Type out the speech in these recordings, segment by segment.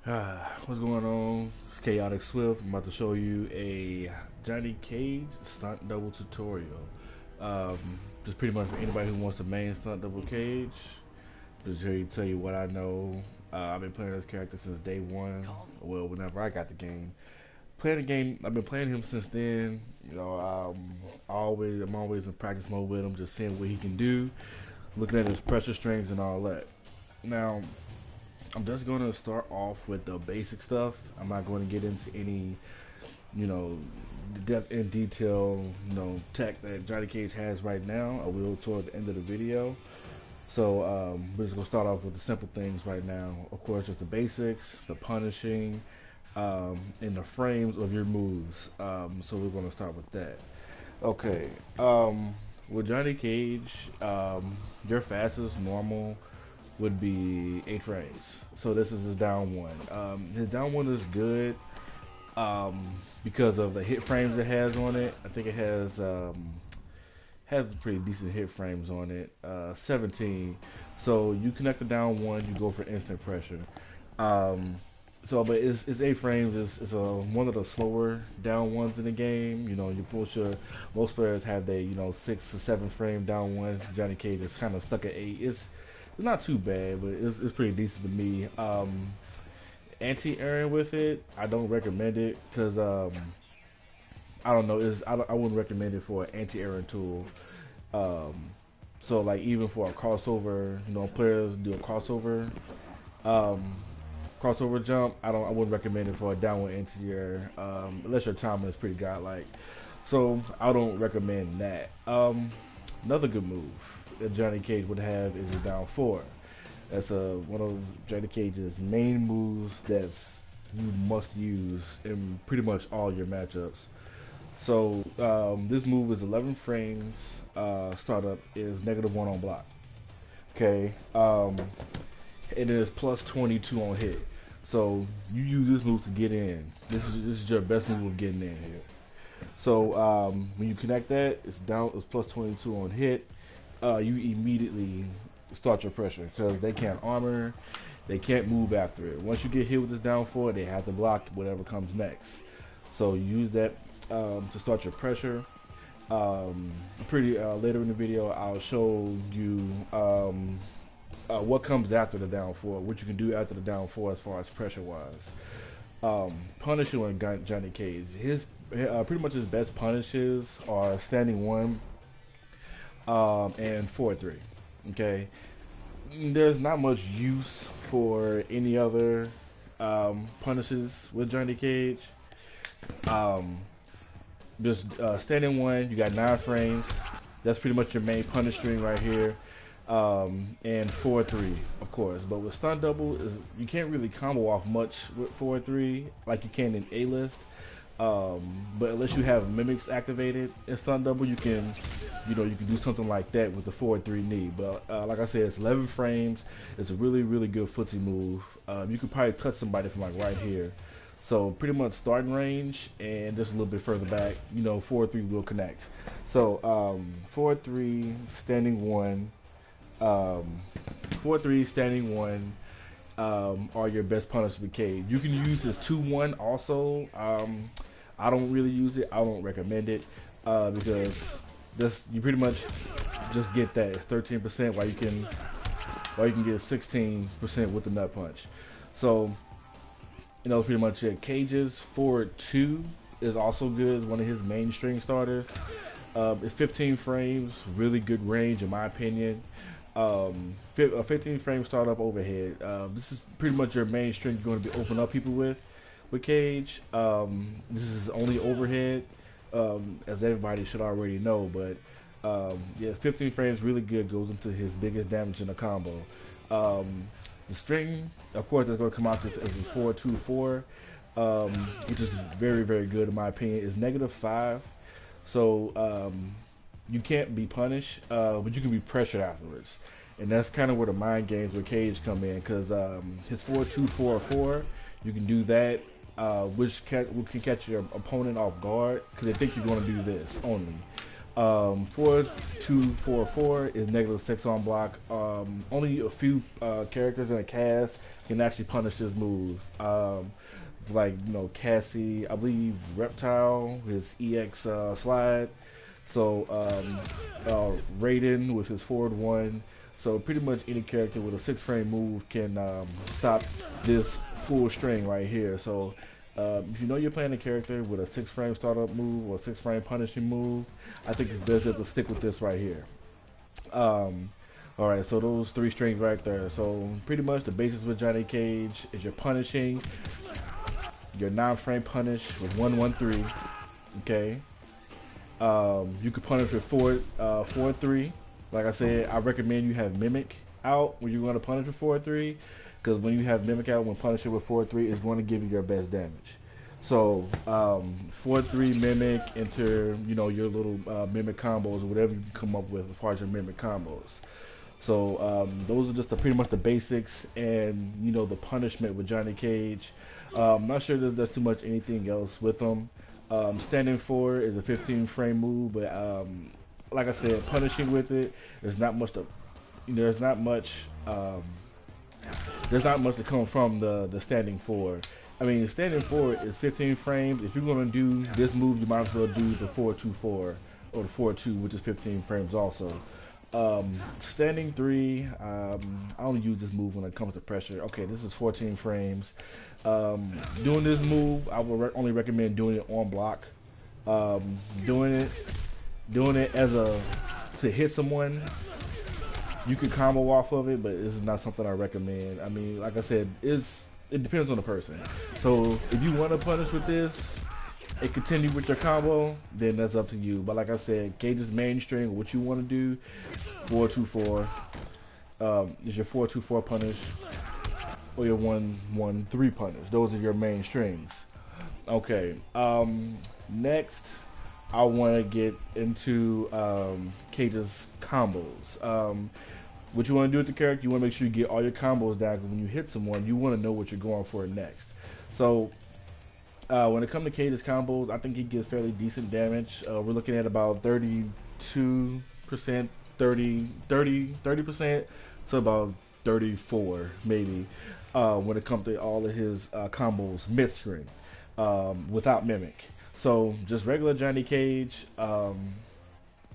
What's going on? It's Chaotic Swift. I'm about to show you a Johnny Cage stunt double tutorial. Um, just pretty much for anybody who wants to main stunt double Cage. Just here to tell you what I know. I've been playing this character since day one. Well, whenever I got the game, playing the game, I've been playing him since then. I'm always in practice mode with him, just seeing what he can do, looking at his pressure strings and all that. Now, I'm just going to start off with the basic stuff. I'm not going to get into any, you know, depth and detail, tech that Johnny Cage has right now. I will toward the end of the video. So we're just going to start off with the simple things right now. Of course, just the basics, the punishing, and the frames of your moves. So we're going to start with that. Okay. With Johnny Cage, your fastest normal would be 8 frames. So this is his down one. His down one is good because of the hit frames it has on it. I think it has pretty decent hit frames on it. 17. So you connect the down one, you go for instant pressure. But it's 8 frames. It's one of the slower down ones in the game. Most players have their 6 or 7 frame down ones. Johnny Cage is kind of stuck at 8. It's not too bad, but it's pretty decent to me. Anti-airing with it, I don't recommend it because I don't know. I wouldn't recommend it for an anti-airing tool. So like even for a crossover, players do a crossover jump. I wouldn't recommend it for a downward anti-air unless your timing is pretty godlike. So I don't recommend that. Another good move that Johnny Cage would have is a down 4. That's one of Johnny Cage's main moves that's you must use in pretty much all your matchups. So this move is 11 frames. Startup is -1 on block. Okay, it is plus 22 on hit. So you use this move to get in. This is your best move of getting in here. So when you connect that, it's plus 22 on hit. You immediately start your pressure because they can't armor, they can't move after it. Once you get hit with this down 4, they have to block whatever comes next. So use that to start your pressure. Later in the video, I'll show you what comes after the down 4, what you can do after the down 4 as far as pressure wise. Punishing on Johnny Cage, pretty much his best punishes are standing 1. And 4-3. Okay, there's not much use for any other punishes with Johnny Cage. Just standing 1, you got 9 frames. That's pretty much your main punish string right here. And 4-3, of course. But with stunt double, you can't really combo off much with 4-3 like you can in A-list. But unless you have mimics activated in stunt double, you can do something like that with the 4-3 knee. But like I said, it's 11 frames. It's a really, really good footsie move. You could probably touch somebody from like right here. So pretty much starting range and just a little bit further back, 4-3 will connect. So 4-3 standing 1, 4-3 standing 1. Are your best punish with Cage. You can use his 2-1 also. I don't really use it. I don't recommend it because you pretty much just get that 13% while you can get 16% with the nut punch. So pretty much it. Cage's forward 2 is also good. One of his main string starters. It's 15 frames, really good range in my opinion. 15 frame startup overhead. This is pretty much your main string you're going to be opening up people with Cage. This is only overhead, as everybody should already know. But yeah, 15 frames really good. Goes into his biggest damage in a combo. The string, of course, that's going to come out as a 4-2-4, which is very, very good in my opinion. Is -5. So you can't be punished, but you can be pressured afterwards. And that's kind of where the mind games with Cage come in, because his 4-2-4-4, you can do that, which can catch your opponent off guard, because they think you're going to do this only. .4244 is -6 on block. Only a few characters in a cast can actually punish this move. Like Cassie, I believe Reptile, his EX slide. So Raiden with his forward one. So pretty much any character with a 6-frame move can stop this full string right here. So if you know you're playing a character with a 6-frame startup move or a 6-frame punishing move, I think it's best just to stick with this right here. Alright, so those 3 strings right there. So pretty much the basics with Johnny Cage is your punishing, your 9-frame punish with 1-1-3. Okay. You could punish with 4-3. Like I said, I recommend you have Mimic out when you're going to punish with 4-3, because when you have Mimic out when punishing with 4-3, it's going to give you your best damage. So 4-3 Mimic, enter your little Mimic combos or whatever you can come up with as far as your Mimic combos. So those are just pretty much the basics, and the punishment with Johnny Cage. I'm not sure there's too much anything else with them. Standing 4 is a 15-frame move, but like I said, punishing with it, there's not much to come from the standing 4. I mean, standing 4 is 15 frames. If you're going to do this move, you might as well do the 4-2-4 or the 4-2, which is 15 frames also. Standing 3, I only use this move when it comes to pressure. Okay, this is 14 frames. Doing this move, I would only recommend doing it on block. Doing it as to hit someone. You can combo off of it, but this is not something I recommend. I mean, like I said, it depends on the person. So if you want to punish with this and continue with your combo, then that's up to you. But like I said, Cage's main string, what you want to do, 4-2-4 is your 4-2-4 punish or your 1-1-3 punish. Those are your main strings. Okay. Next, I want to get into Cage's combos. What you want to do with the character, you want to make sure you get all your combos down, because when you hit someone, you want to know what you're going for next. So when it comes to Cage's combos, I think he gets fairly decent damage. We're looking at about 32%, 30% to about 34 maybe when it comes to all of his combos mid-screen without Mimic. So just regular Johnny Cage.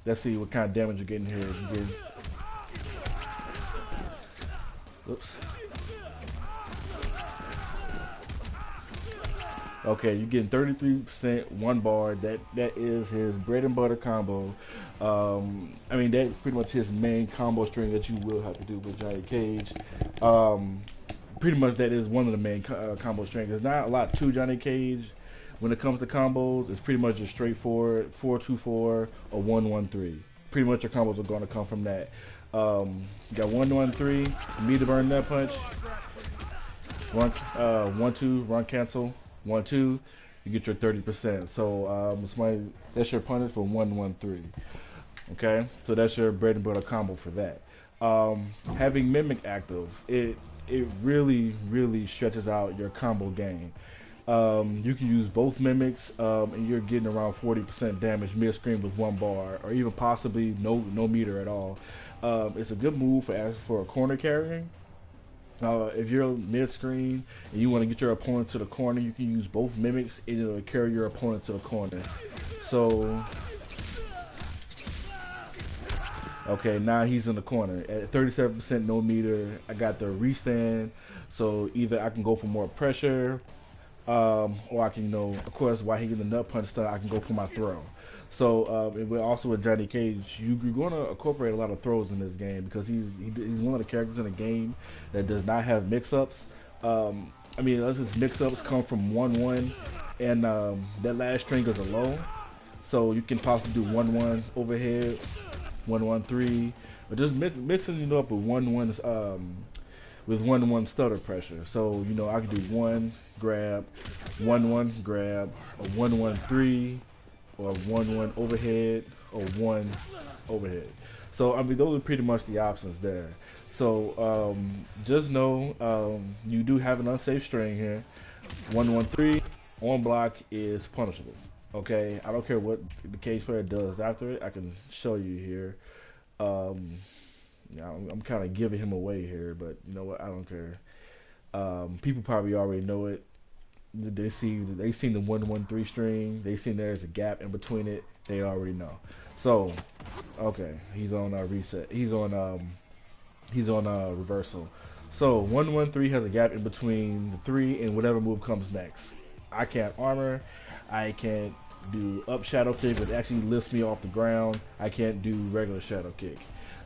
Let's see what kind of damage you're getting here. Oops. Okay, you're getting 33% 1 bar. That is his bread and butter combo. I mean, that's pretty much his main combo string that you will have to do with Johnny Cage. Pretty much that is one of the main combo strings. There's not a lot to Johnny Cage. When it comes to combos, it's pretty much just straightforward 4-2-4 or 1-1-3. Pretty much your combos are going to come from that. You got 1-1-3, meter burn nut punch, 1-2, run cancel, 1-2, you get your 30%. So that's your punish for 1-1-3. Okay, so that's your bread and butter combo for that. Having Mimic active, it really stretches out your combo game. You can use both Mimics, and you're getting around 40% damage mid-screen with 1 bar, or even possibly no meter at all. It's a good move for a corner carrying. If you're mid-screen and you want to get your opponent to the corner, you can use both Mimics and it'll carry your opponent to the corner. So, okay, now he's in the corner. At 37% no meter, I got the restand, so either I can go for more pressure, or I can, of course, while he's in the nut punch stun, I can go for my throw. So, also with Johnny Cage, you're going to incorporate a lot of throws in this game, because he's one of the characters in the game that does not have mix-ups. I mean, unless his mix-ups come from 1-1, and that last string is a low, so you can possibly do 1-1 overhead, 1-1-3, or just mixing it up with 1-1 stutter pressure. So I can do 1 grab, 1-1 grab, or 1-1-3, or 1-1 overhead, or 1 overhead. So I mean, those are pretty much the options there. So just know you do have an unsafe string here. 1-1-3 on block is punishable. Okay, I don't care what the cage player does after it. I can show you here. Um, yeah, I'm kind of giving him away here, but you know what? I don't care. People probably already know it. They seen the 1-1-3 string. They seen there's a gap in between it. They already know. So, okay, he's on reset. He's on reversal. So 1-1-3 has a gap in between the three and whatever move comes next. I can't armor. I can't do up shadow kick, which actually lifts me off the ground. I can't do regular shadow kick.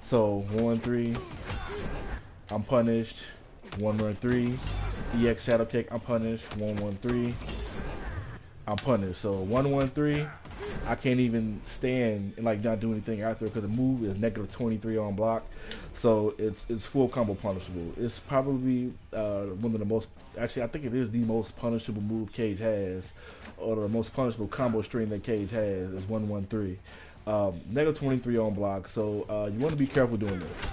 So 1-3, I'm punished. 1-1-3, EX shadow kick, I'm punished. 1-1-3, I'm punished. So 1-1-3, I can't even stand and like not do anything after because the move is -23 on block. So it's full combo punishable. It's probably one of the most, actually I think it is the most punishable move Cage has, or the most punishable combo string that Cage has is 1-1-3. -23 on block. So you want to be careful doing this.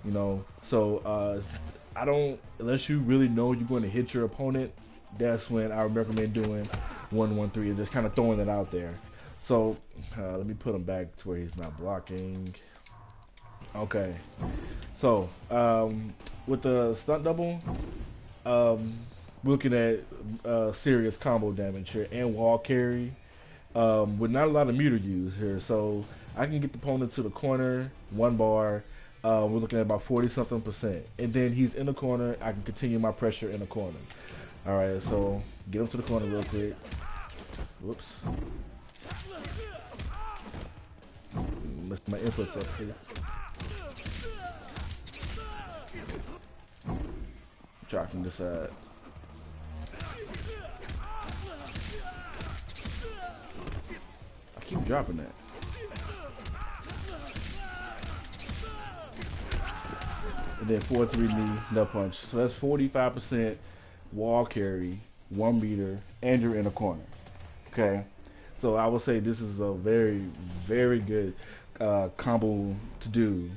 You know, so I don't, unless you really know you're going to hit your opponent, that's when I recommend doing 1-1-3 and just kind of throwing it out there. So let me put him back to where he's not blocking. Okay, so with the stunt double, we're looking at serious combo damage here and wall carry with not a lot of meter use here. So I can get the opponent to the corner, 1 bar. We're looking at about 40-something%. And then he's in the corner. I can continue my pressure in the corner. All right, so get him to the corner real quick. Whoops. Lift my inputs up here. Try from this side. I keep dropping that. And then 4-3 knee, nut punch. So that's 45% wall carry, 1 meter, and you're in a corner. Okay, so I would say this is a very, very good combo to do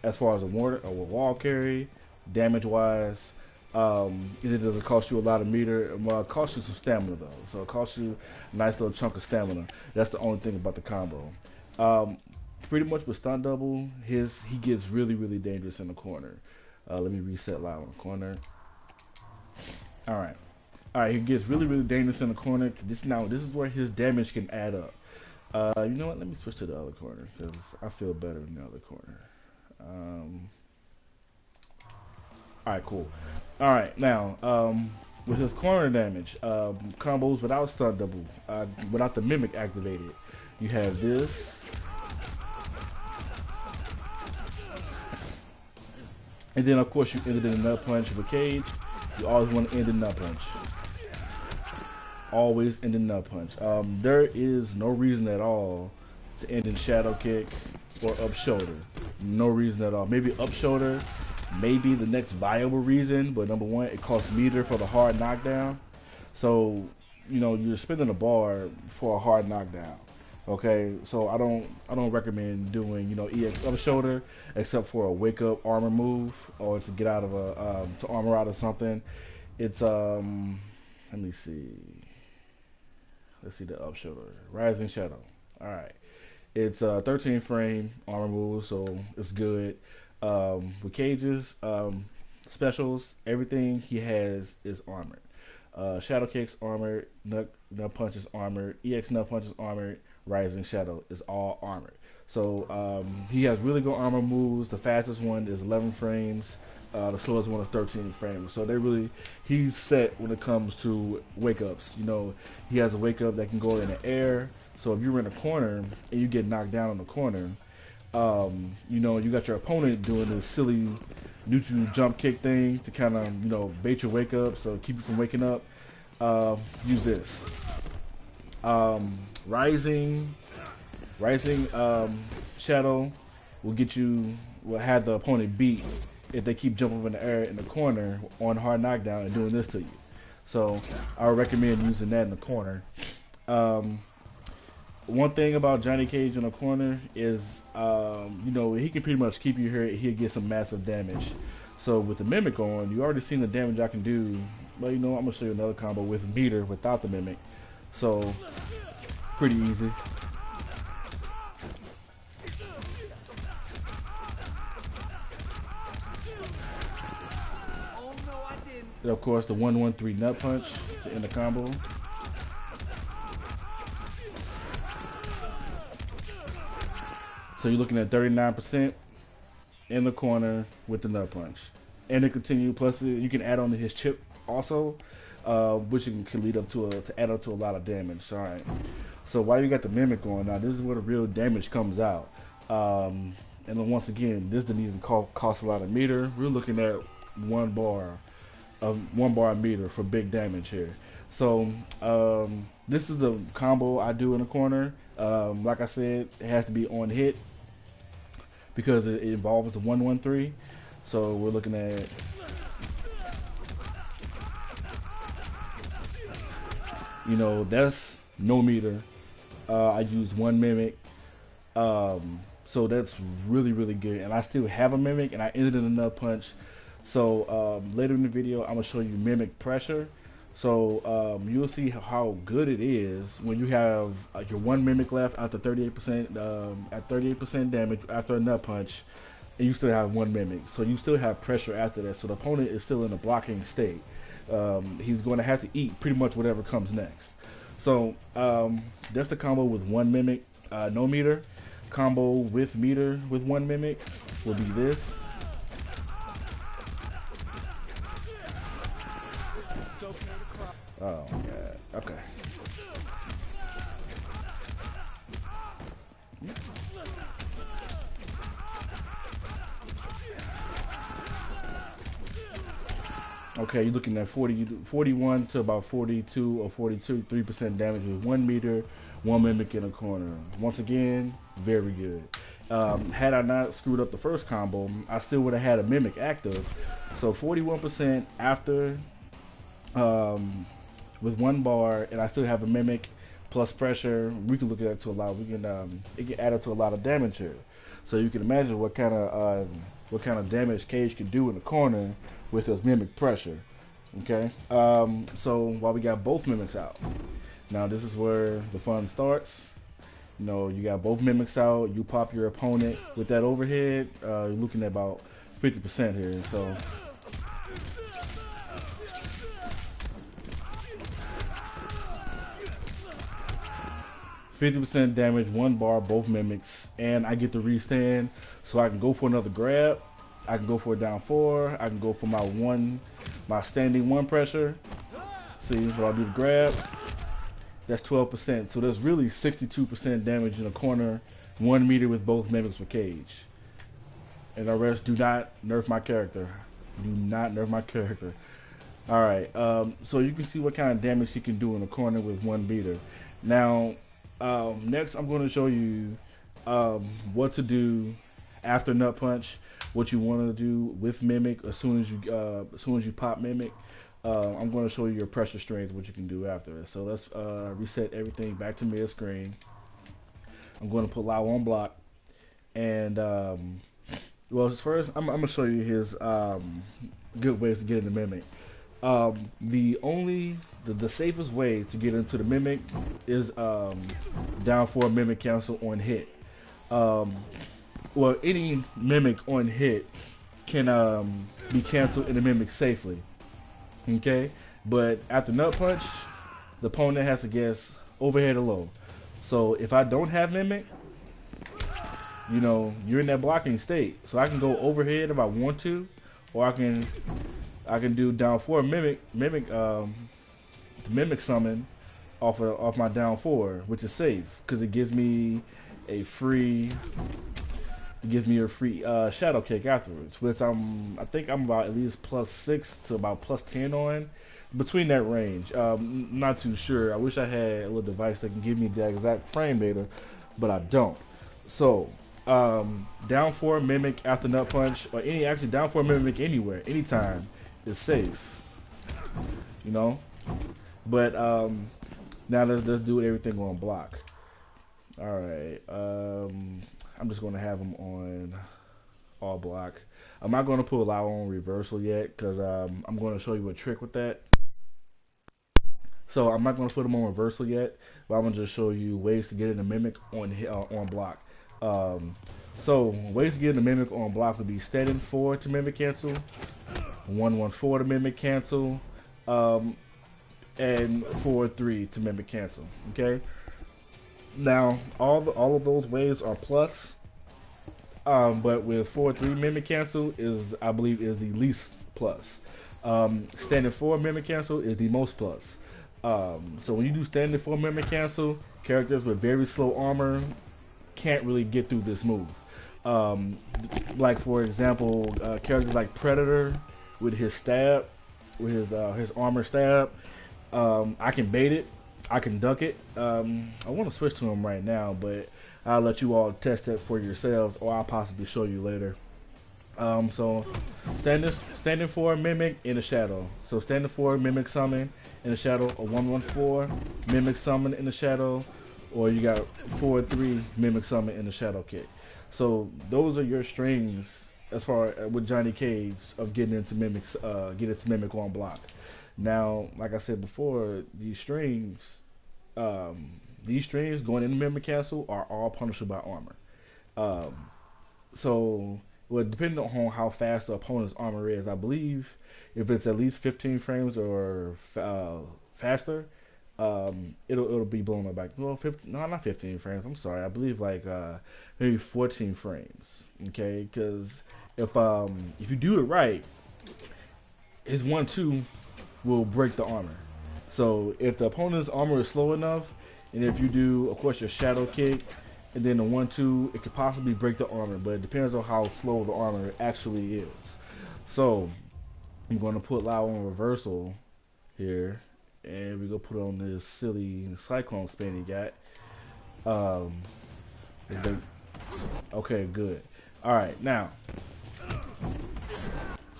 as far as a wall carry, damage wise. It doesn't cost you a lot of meter. It costs you some stamina though. So it costs you a nice little chunk of stamina. That's the only thing about the combo. Pretty much with stunt double, he gets really, really dangerous in the corner. Let me reset live on the corner. All right, he gets really, really dangerous in the corner. This is where his damage can add up. You know what? Let me switch to the other corner because I feel better in the other corner. All right, cool. All right, now with his corner damage, combos without stunt double, without the mimic activated, you have this. And then, of course, you ended in a nut punch with Cage. You always want to end in nut punch. Always end in nut punch. There is no reason at all to end in shadow kick or up shoulder. No reason at all. Maybe up shoulder, maybe the next viable reason. But number one, it costs meter for the hard knockdown. So, you know, you're spending a bar for a hard knockdown. Okay, so I don't recommend doing, you know, EX up shoulder except for a wake up armor move or to get out of a to armor out of something. It's let me see. Let's see the up shoulder. Rising Shadow. All right. It's 13 frame armor move, so it's good. With Cage's specials, everything he has is armored. Shadow kicks armored, nut punch is armored, EX nut punch is armored, Rising Shadow is all armored. So he has really good armor moves. The fastest one is 11 frames. The slowest one is 13 frames. So he's set when it comes to wake ups. You know, he has a wake up that can go in the air. So if you're in a corner and you get knocked down in the corner, you know, you got your opponent doing this silly neutral jump kick thing to kind of, you know, bait your wake up, so keep you from waking up. Use this. Rising Shadow will have the opponent beat if they keep jumping in the air in the corner on hard knockdown and doing this to you. So I would recommend using that in the corner. One thing about Johnny Cage in the corner is, you know, he can pretty much keep you here. He'll get some massive damage. So with the Mimic on, you already seen the damage I can do. But, you know, I'm going to show you another combo with meter without the Mimic. So Pretty easy. And of course, the 1-1-3 nut punch to end the combo. So you're looking at 39% in the corner with the nut punch. And it continue, plus you can add on to his chip also, which can lead up to add up to a lot of damage. All right. So while you got the mimic going now, this is where the real damage comes out. And then once again, this doesn't even cost a lot of meter. We're looking at one bar a meter for big damage here. So this is the combo I do in the corner. Like I said, it has to be on hit because it involves the 1-1-3. So we're looking at that's no meter. I used one mimic. So that's really good. And I still have a mimic, and I ended in a nut punch. So later in the video, I'm gonna show you mimic pressure. So you'll see how good it is when you have your one mimic left after 38% at 38% damage after a nut punch, and you still have one mimic. So you still have pressure after that. So the opponent is still in a blocking state. He's going to have to eat pretty much whatever comes next. So that's the combo with one mimic, no meter. Combo with meter with one mimic will be this. Oh my god. Okay. Okay, you're looking at 41 to about 42 or 3% damage with 1 meter, 1 mimic in a corner. Once again, very good. Had I not screwed up the first combo, I still would have had a mimic active. So 41% after with 1 bar, and I still have a mimic plus pressure. We can look at that to a lot. It can add up to a lot of damage here. So you can imagine what kind of damage Cage can do in the corner with his mimic pressure. Okay. So while we got both mimics out, now this is where the fun starts. You got both mimics out. You pop your opponent with that overhead. You're looking at about 50% here. So. 50% damage, 1 bar, both mimics, and I get to restand, so I can go for another grab. I can go for a down 4. I can go for my standing 1 pressure. See, so I'll do the grab. That's 12%. So there's really 62% damage in the corner, 1 meter with both mimics for Cage. And the rest, do not nerf my character. Do not nerf my character. Alright, so you can see what kind of damage he can do in the corner with 1 beater. Now, next I'm going to show you what to do after nut punch, what you want to do with mimic as soon as you pop mimic. I'm going to show you your pressure strength, what you can do after it. So let's reset everything back to mid screen. I'm going to put Lao on block, and well, first I'm going to show you his good ways to get into mimic. The safest way to get into the mimic is down for a mimic cancel on hit. Well, any mimic on hit can be canceled in the mimic safely. Okay, but after nut punch, the opponent has to guess overhead or low. So if I don't have mimic, you're in that blocking state. So I can go overhead if I want to, or I can do down 4 mimic summon off my down 4, which is safe because it gives me a free shadow kick afterwards, which I think I'm about at least +6 to about +10 on, between that range. Not too sure. I wish I had a little device that can give me the exact frame data, but I don't. So down 4 mimic after nut punch, or actually down 4 mimic anywhere, anytime, is safe. But now let's do everything on block. All right. I'm just going to have them on all block. I'm not going to put Lao on reversal yet because I'm going to show you a trick with that. So I'm not going to put them on reversal yet, but I'm going to just show you ways to get in the mimic on block. So ways to get in the mimic on block would be standing 4 to mimic cancel, 1-1-4 to mimic cancel, and 4-3 to mimic cancel. Okay. Now all of those ways are plus, but with 4-3 mimic cancel is, I believe, is the least plus. Standing 4 mimic cancel is the most plus. So when you do standing 4 mimic cancel, characters with very slow armor can't really get through this move. Like for example, characters like Predator with his stab, with his armor stab. I can bait it, I can duck it. I want to switch to him right now, but I'll let you all test it for yourselves, or I'll possibly show you later. So standing 4 mimic in the shadow. So standing 4 mimic summon in the shadow, or 1-1-4 mimic summon in the shadow, or you got 4-3 mimic summon in the shadow kick. So those are your strings as far as with Johnny Cage of getting into mimics, on block. Now, like I said before, these strings going into mimic cancel are all punishable by armor. So, well, depending on how fast the opponent's armor is, I believe if it's at least 15 frames or faster, it'll be blown up back. Well, no, not 15 frames. I'm sorry. I believe like maybe 14 frames. Okay, because if you do it right, his 1-2 will break the armor. So if the opponent's armor is slow enough, and if you do, of course, your shadow kick, and then the 1-2, it could possibly break the armor, but it depends on how slow the armor actually is. So I'm going to put Lao on reversal here, and we're going to put on this silly cyclone spin he got. Okay, good. All right, now,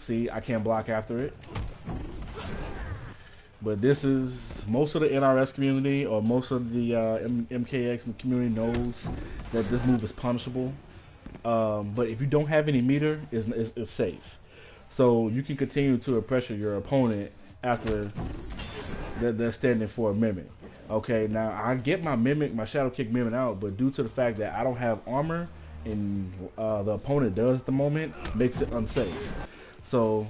see, I can't block after it. But this is, most of the NRS community or most of the MKX community knows that this move is punishable. But if you don't have any meter, it's safe. So you can continue to pressure your opponent after they're standing for a mimic. Okay, now I get my shadow kick mimic out, but due to the fact that I don't have armor and the opponent does at the moment, makes it unsafe. So,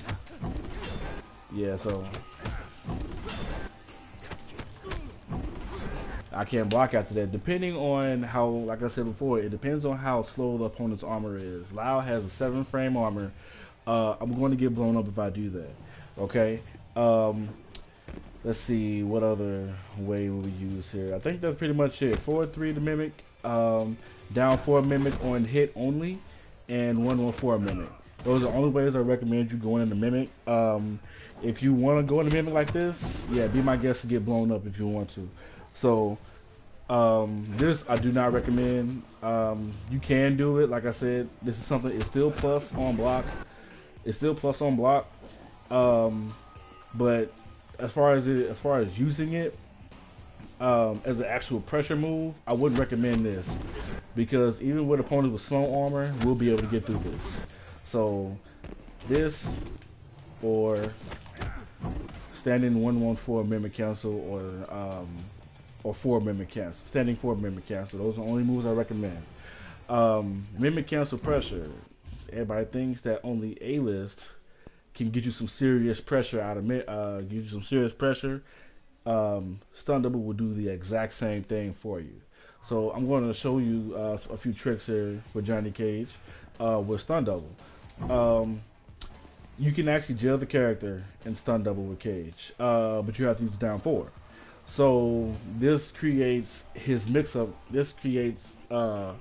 yeah, so I can't block after that. Depending on how, like I said before, it depends on how slow the opponent's armor is. Lao has a 7 frame armor. I'm going to get blown up if I do that. Okay. Let's see what other way we use here. I think that's pretty much it. 4-3 to mimic, down 4 mimic on hit only, and 1-1-4 mimic. Those are the only ways I recommend you going into mimic. If you want to go into mimic like this, yeah, be my guest to get blown up if you want to. So this I do not recommend. You can do it. Like I said, this is something. It's still plus on block. It's still plus on block. But as far as using it as an actual pressure move, I wouldn't recommend this, because even with opponents with slow armor, we'll be able to get through this. So this, or standing 1-1-4 mimic cancel, or 4 mimic cancel. Standing 4 mimic cancel. Those are the only moves I recommend. Mimic cancel pressure. Everybody thinks that only A-list can get you some serious pressure out of it. Give you some serious pressure. Stunt double will do the exact same thing for you. So I'm going to show you a few tricks here for Johnny Cage with stunt double. You can actually jail the character in stunt double with Cage, but you have to use down 4. So this creates his mix-up. This creates a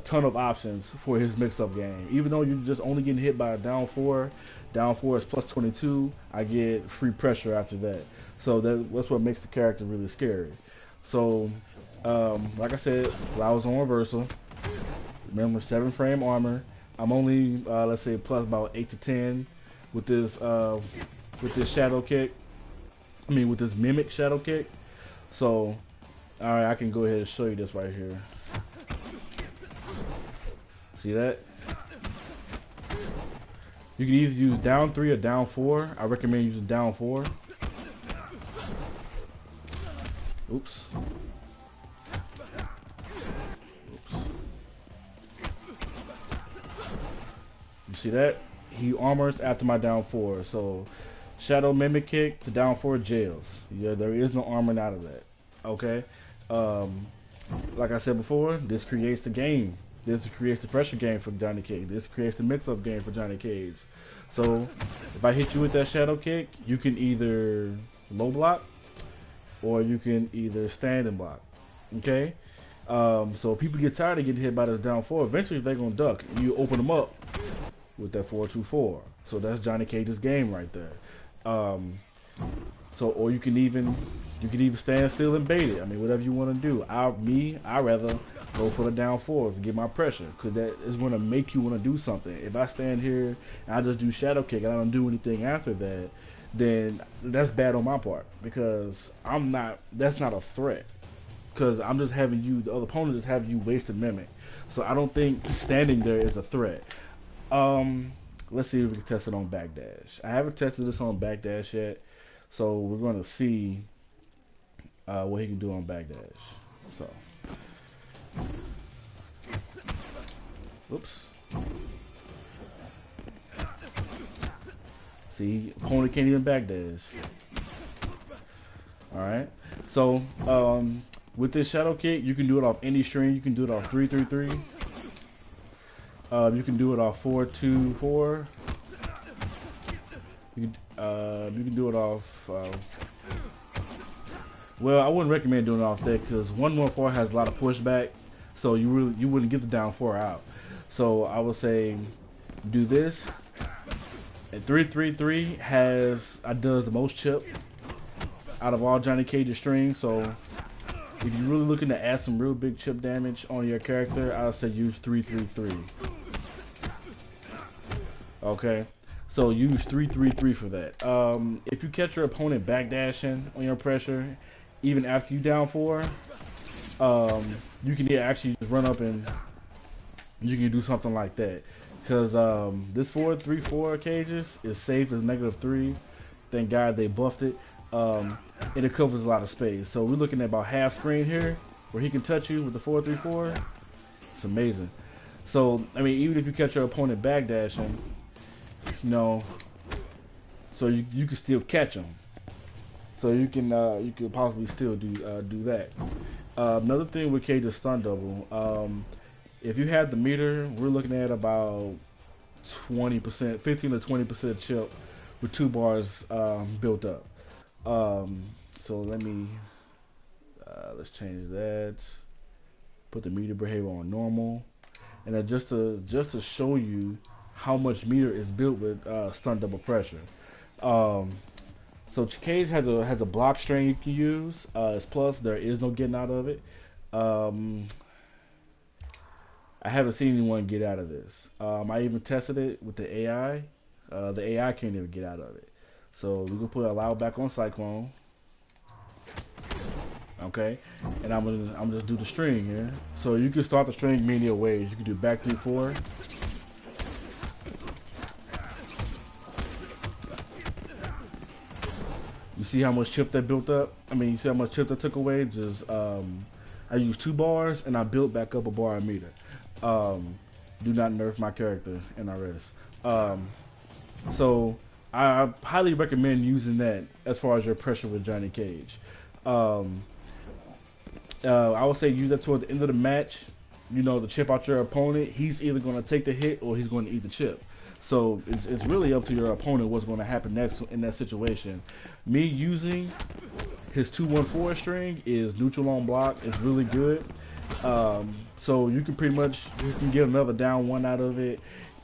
ton of options for his mix-up game. Even though you're just only getting hit by a down 4 is plus 22. I get free pressure after that. So that's what makes the character really scary. So, like I said, I was on reversal. Remember, 7 frame armor. I'm only let's say plus about 8 to 10 with this shadow kick. I mean, with this mimic shadow kick. So, all right, I can go ahead and show you this right here. See that? You can either use down 3 or down 4. I recommend using down 4. Oops. You see that? He armors after my down 4. So Shadow Mimic Kick to down 4 jails. Yeah, there is no armoring out of that. Okay? Like I said before, this creates the game. This creates the pressure game for Johnny Cage. This creates the mix-up game for Johnny Cage. So if I hit you with that Shadow Kick, you can either low block or you can either stand and block. Okay? So if people get tired of getting hit by this down 4, eventually they're going to duck. You open them up with that 4-2-4. So that's Johnny Cage's game right there. Or you can even stand still and bait it. I mean, whatever you want to do. I rather go for the down 4s and get my pressure, because that is going to make you want to do something. If I stand here and I just do Shadow Kick and I don't do anything after that, then that's bad on my part, because that's not a threat. Because I'm just having you, the other opponent is having you waste a mimic. So I don't think standing there is a threat. Let's see if we can test it on backdash. I haven't tested this on backdash yet, so we're going to see what he can do on backdash. So, oops. See, opponent can't even backdash. All right. So, with this Shadow Kick, you can do it off any string. You can do it off 3-3-3. You can do it off 4-2-4. You can do it off. Well, I wouldn't recommend doing it off that, because 1-1-4 has a lot of pushback, so you wouldn't get the down 4 out. So I would say do this. And 3-3-3 does the most chip out of all Johnny Cage's strings. So if you're really looking to add some real big chip damage on your character, I would say use 3-3-3. Okay, so use 3-3-3 for that. If you catch your opponent backdashing on your pressure, even after you down 4, you can actually just run up and you can do something like that. Because this 4-3-4 cages is safe as -3. Thank God they buffed it. And it covers a lot of space. So we're looking at about half screen here, where he can touch you with the 4-3-4. It's amazing. So I mean, even if you catch your opponent backdashing, so you can still catch them. So you can possibly still do that. Another thing with Cage's stun double, if you have the meter, we're looking at about 20%, 15 to 20% chip with 2 bars built up. So let's change that. Put the meter behavior on normal, and then just to show you how much meter is built with stun double pressure. So Cage has a block string you can use. It's plus, there is no getting out of it. I haven't seen anyone get out of this. I even tested it with the AI. The AI can't even get out of it. So we can put allow back on Cyclone. Okay, and I'm just do the string here. So you can start the string many ways. You can do back 3-4. You see how much chip that built up? I mean, you see how much chip that took away? Just I used 2 bars and I built back up a bar a meter. Do not nerf my character NRS. So I highly recommend using that as far as your pressure with Johnny Cage. I would say use that toward the end of the match. To chip out your opponent. He's either going to take the hit or he's going to eat the chip. So it's really up to your opponent what's going to happen next in that situation. Me using his 2-1-4 string is neutral on block. It's really good. So you can get another down 1 out of it.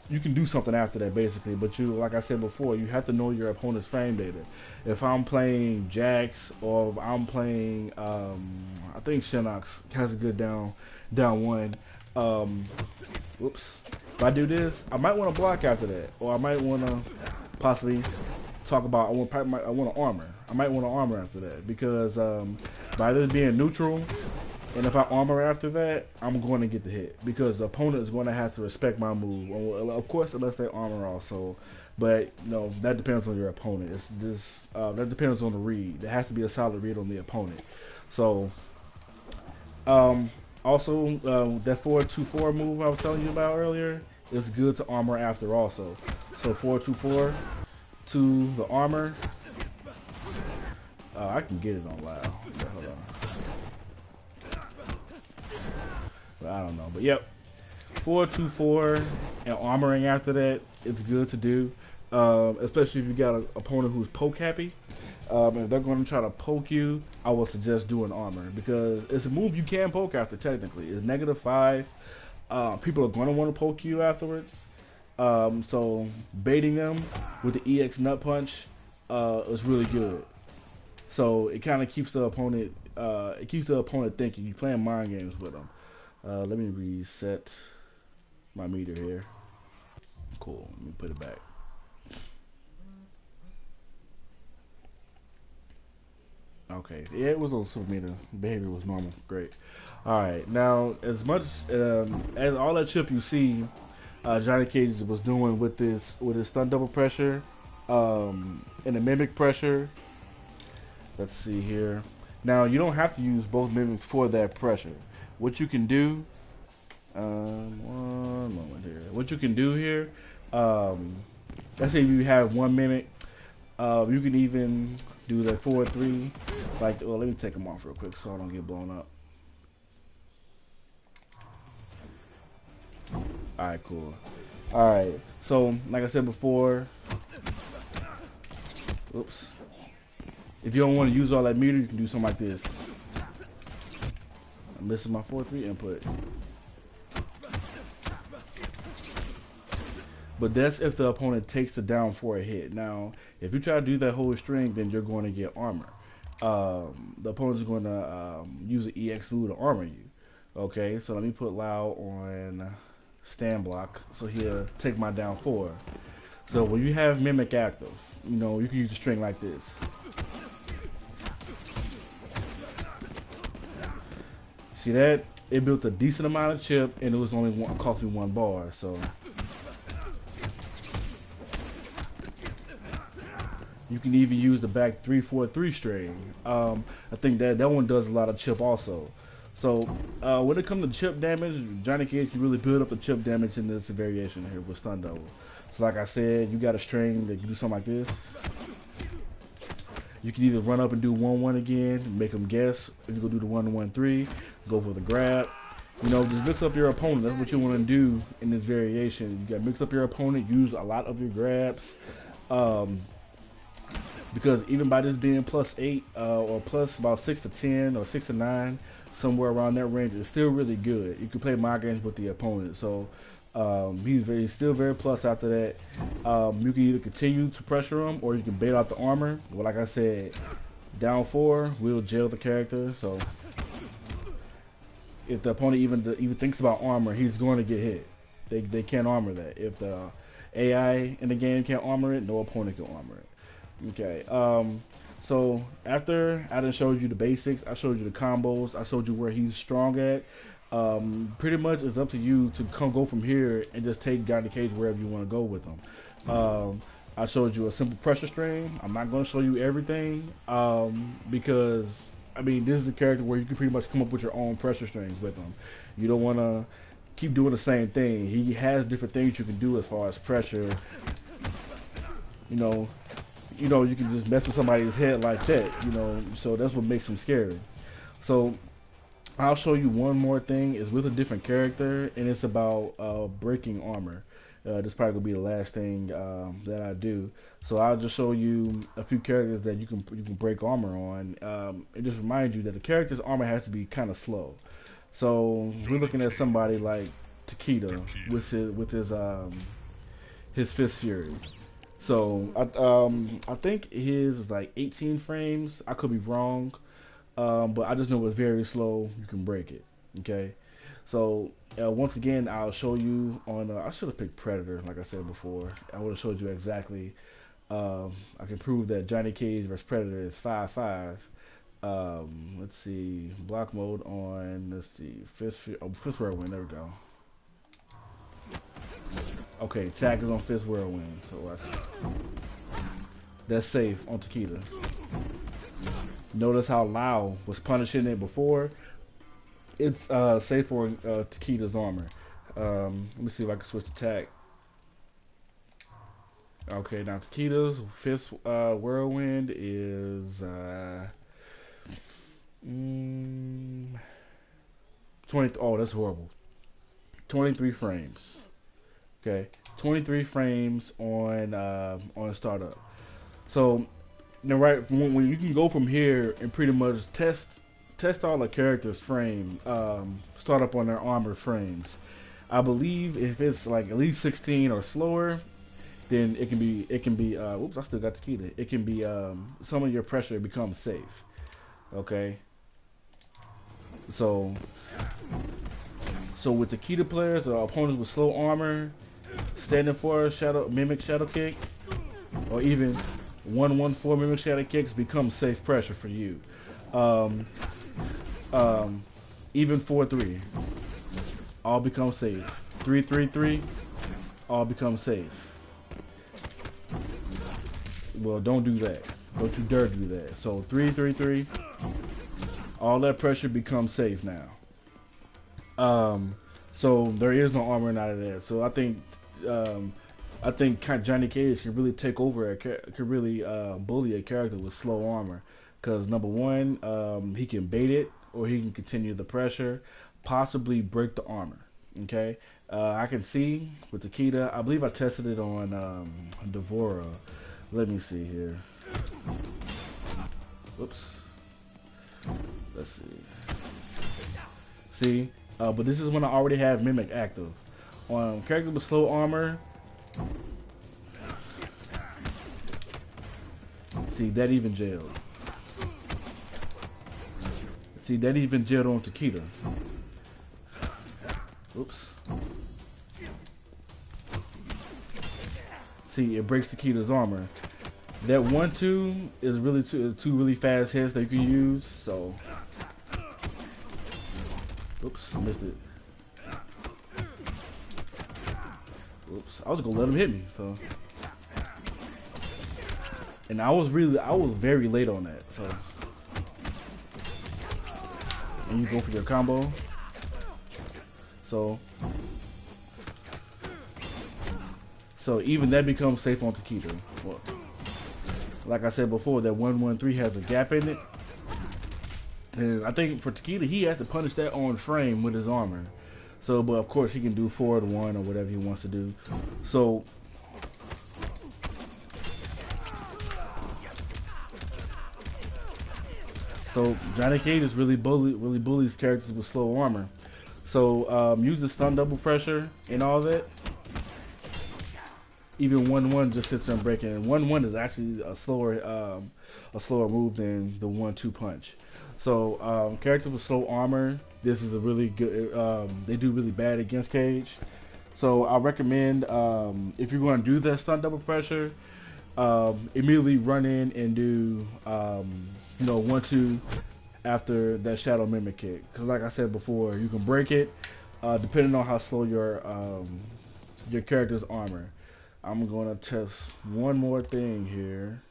You can do something after that basically, but like I said before, you have to know your opponent's frame data. If I'm playing Jax or if I'm playing, I think Shinox has a good down 1. Whoops. If I do this, I might want to block after that, or I might want to possibly talk about I want to armor. I might want to armor after that, because by this being neutral, and if I armor after that, I'm going to get the hit, because the opponent is going to have to respect my move. Of course, unless they armor also, but that depends on your opponent. That depends on the read. There has to be a solid read on the opponent. So, also that 4-2-4 move I was telling you about earlier is good to armor after also. So 4-2-4 to the armor. I can get it on loud. Hold on. But I don't know. But yep, 4-2-4 and armoring after that, it's good to do. Especially if you got an opponent who's poke happy. If they're going to try to poke you, I would suggest doing armor because it's a move you can poke after technically. It's -5. People are going to want to poke you afterwards. So baiting them with the EX nut punch is really good. So it kind of keeps the opponent. It keeps the opponent thinking. You're playing mind games with them. Let me reset my meter here. Cool. Let me put it back. Okay, yeah, it was a super meter. Behavior was normal. Great. All right, now as much as all that chip you see, Johnny Cage was doing with his stunt double pressure, and the mimic pressure. Let's see here. Now you don't have to use both mimics for that pressure. What you can do, one moment here. What you can do here, let's say you have one mimic. You can even do the 4-3. Like, well, let me take them off real quick so I don't get blown up. All right, cool. All right, so like I said before, oops. If you don't want to use all that meter, you can do something like this. I'm missing my 4-3 input. But that's if the opponent takes it down for a hit. Now, if you try to do that whole string, then you're going to get armor. The opponent is going to use an EX move to armor you. Okay, so let me put Lao on stand block, so he'll take my down 4. So when you have Mimic active, you know, you can use a string like this. See that? It built a decent amount of chip, and it was only cost me 1 bar, so... You can even use the back 3-4-3 string. I think that one does a lot of chip also. So when it comes to chip damage, Johnny Cage can really build up the chip damage in this variation here with Stunt Double. So like I said, you got a string that you do something like this. You can either run up and do 1-1 again, make them guess. If you go do the 1-1-3, go for the grab. You know, just mix up your opponent. That's what you want to do in this variation. You got to mix up your opponent, use a lot of your grabs. Because even by this being +8 or plus about 6 to 10 or 6 to 9, somewhere around that range, it's still really good. You can play mind games with the opponent. So he's still very plus after that. You can either continue to pressure him or you can bait out the armor. Well, like I said, down 4 will jail the character. So if the opponent even thinks about armor, he's going to get hit. They can't armor that. If the AI in the game can't armor it, no opponent can armor it. Okay, so after I done showed you the basics, I showed you the combos, I showed you where he's strong at. Pretty much it's up to you to go from here and just take Johnny Cage wherever you want to go with him. I showed you a simple pressure string. I'm not going to show you everything because, I mean, this is a character where you can pretty much come up with your own pressure strings with him. You don't want to keep doing the same thing. He has different things you can do as far as pressure. You know, you can just mess with somebody's head like that, you know, so that's what makes him scary. So I'll show you one more thing. It's with a different character, and it's about breaking armor. This probably will be the last thing that I do. So I'll just show you a few characters that you can break armor on, and just remind you that the character's armor has to be kind of slow. So we're looking at somebody like Takeda with his Fist Fury. So I think his is like 18 frames. I could be wrong, but I just know it's very slow. You can break it. Okay. So once again, I'll show you on. I should have picked Predator, like I said before. I would have showed you exactly. I can prove that Johnny Cage versus Predator is 5-5. Let's see, block mode on. Let's see, fist whirlwind. There we go. Okay, tag is on fist whirlwind, so that's safe on Takeda. Notice how Lao was punishing it before. It's safe for Takeda's armor. Let me see if I can switch attack. Okay, now Takeda's 5th whirlwind is 20. Oh, that's horrible. 23 frames. Okay, 23 frames on startup. So now, right when you can go from here and pretty much test all the characters' frame, start up on their armor frames. I believe if it's like at least 16 or slower, then it can be. Oops, I still got the key. It can be some of your pressure becomes safe. Okay. So with the Khaotic players or opponents with slow armor, standing for mimic shadow kick, or even 1-1-4 mimic shadow kicks become safe pressure for you. Even 4-3, all become safe. 3-3-3, all become safe. Well, don't do that. Don't you dare do that. So 3-3-3, all that pressure becomes safe now. So there is no armor out of that. So I think Johnny Cage can really take over. Can really bully a character with slow armor, because number one, he can bait it, or he can continue the pressure, possibly break the armor. Okay, I can see with Takeda. I believe I tested it on Devora. Let me see here. Whoops. Let's see. See, but this is when I already have Mimic active. On characters with slow armor. See, that even jailed. See, that even jailed on Takeda. Oops. See, it breaks Takeda's armor. That 1-2 is really two really fast hits that you can use. So, oops, I missed it. Oops, I was gonna let him hit me. So, and I was very late on that. So, and you go for your combo. So even that becomes safe on Takeda. Well, like I said before, that 1-1-3 has a gap in it. And I think for Takeda, he has to punish that on frame with his armor. So, but of course, he can do 4-1 or whatever he wants to do. So, Johnny Cage is really bullies characters with slow armor. So, use the stun double pressure and all that. Even 1-1 just sits there and breaking. And 1-1 is actually a slower move than the 1-2 punch. So characters with slow armor, this is a really good. They do really bad against Cage. So I recommend if you're going to do that stunt double pressure, immediately run in and do 1-2 after that shadow mimic kick. Because like I said before, you can break it depending on how slow your character's armor. I'm going to test one more thing here,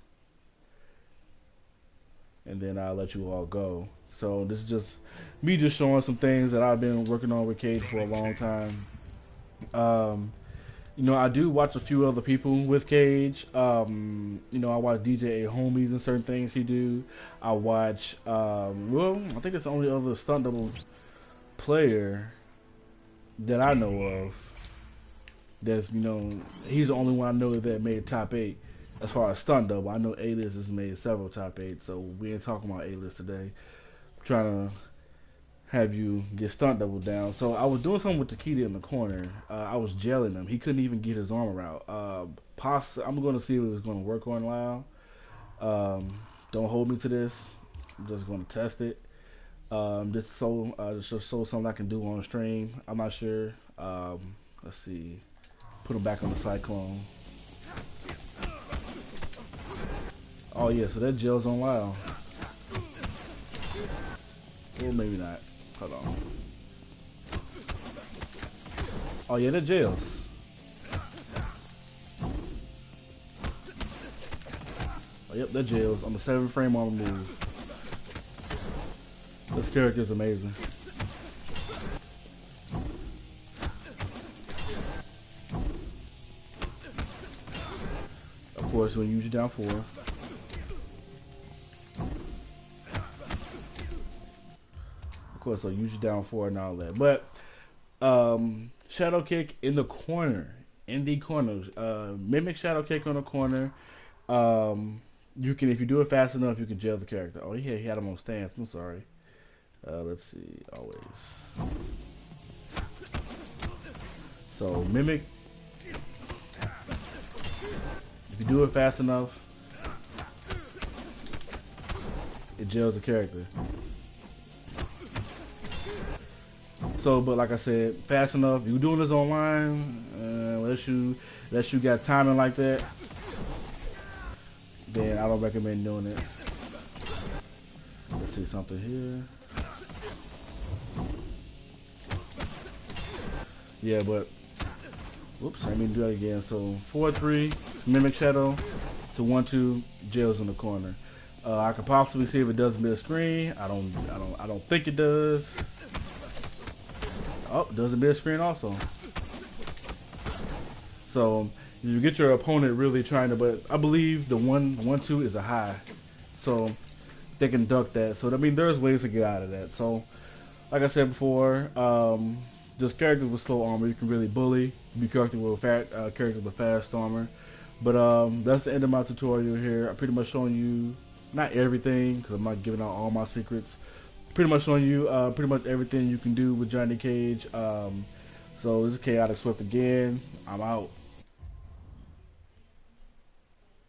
and then I'll let you all go. So this is just me just showing some things that I've been working on with Cage for a long time. I do watch a few other people with Cage. I watch DJ A Homies and certain things he do. I watch, I think it's the only other stunt double player that I know of. That's, he's the only one I know that made top 8 as far as stunt double. I know A-List has made several top 8, so we ain't talking about A-List today. I'm trying to have you get stunt double down. So I was doing something with Takeda in the corner. I was jailing him. He couldn't even get his armor out. I'm going to see if it was going to work on Lau. Don't hold me to this. I'm just going to test it. Just so something I can do on stream. I'm not sure. Let's see. Put him back on the Cyclone. Oh yeah, so that jail's on Lau. Or maybe not. Hold on. Oh yeah, that jails. Oh yep, that jails on the 7 frame armor move. This character is amazing. Of course, when you use your down 4. Of course, I'll use your down 4 and all that. But shadow kick in the corner. Mimic shadow kick on the corner. You can, if you do it fast enough, you can jail the character. Oh, he had him on stance. I'm sorry. Let's see. Always. So mimic. If you do it fast enough, it jails the character. So, but like I said, fast enough. If you're doing this online, unless you got timing like that, then I don't recommend doing it. Let's see something here. Yeah, but whoops, I didn't do that again. So 4-3, mimic shadow to 1-2, jails in the corner. I could possibly see if it does mid screen. I don't think it does. Oh, it does a mid screen also. So you get your opponent really trying to, but I believe the 1-2 is a high, so they can duck that. So I mean, there's ways to get out of that. So like I said before, just characters with slow armor you can really bully. Be characters with fast armor. But that's the end of my tutorial here. I'm pretty much showing you not everything because I'm not giving out all my secrets. Pretty much showing you pretty much everything you can do with Johnny Cage. So this is Khaotic Sw1ft again. I'm out.